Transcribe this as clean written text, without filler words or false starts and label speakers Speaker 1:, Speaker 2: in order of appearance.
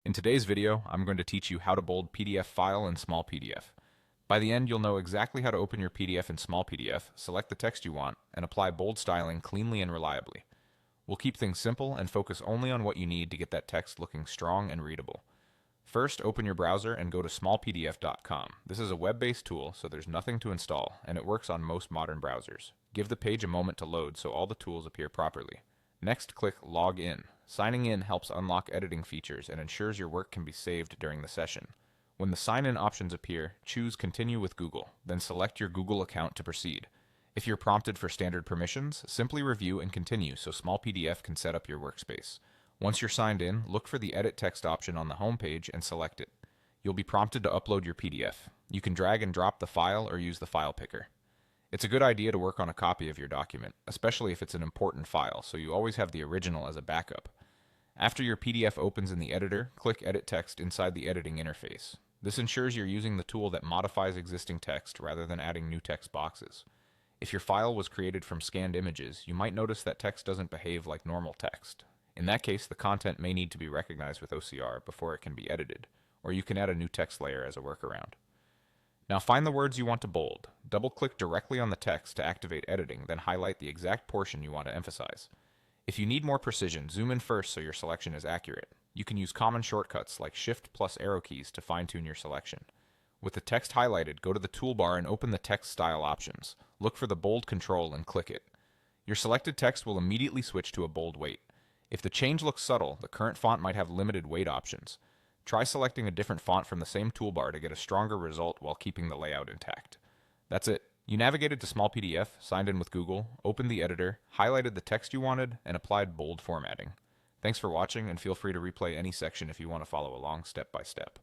Speaker 1: In today's video, I'm going to teach you how to bold PDF file in Smallpdf. By the end, you'll know exactly how to open your PDF in Smallpdf, select the text you want, and apply bold styling cleanly and reliably. We'll keep things simple and focus only on what you need to get that text looking strong and readable. First, open your browser and go to smallpdf.com. This is a web-based tool, so there's nothing to install, and it works on most modern browsers. Give the page a moment to load so all the tools appear properly. Next, click Log In. Signing in helps unlock editing features and ensures your work can be saved during the session. When the sign-in options appear, choose Continue with Google, then select your Google account to proceed. If you're prompted for standard permissions, simply review and continue so Smallpdf can set up your workspace. Once you're signed in, look for the Edit Text option on the home page and select it. You'll be prompted to upload your PDF. You can drag and drop the file or use the file picker. It's a good idea to work on a copy of your document, especially if it's an important file, so you always have the original as a backup. After your PDF opens in the editor, click Edit Text inside the editing interface. This ensures you're using the tool that modifies existing text rather than adding new text boxes. If your file was created from scanned images, you might notice that text doesn't behave like normal text. In that case, the content may need to be recognized with OCR before it can be edited, or you can add a new text layer as a workaround. Now find the words you want to bold. Double-click directly on the text to activate editing, then highlight the exact portion you want to emphasize. If you need more precision, zoom in first so your selection is accurate. You can use common shortcuts like Shift plus arrow keys to fine-tune your selection. With the text highlighted, go to the toolbar and open the text style options. Look for the bold control and click it. Your selected text will immediately switch to a bold weight. If the change looks subtle, the current font might have limited weight options. Try selecting a different font from the same toolbar to get a stronger result while keeping the layout intact. That's it. You navigated to Smallpdf, signed in with Google, opened the editor, highlighted the text you wanted, and applied bold formatting. Thanks for watching, and feel free to replay any section if you want to follow along step by step.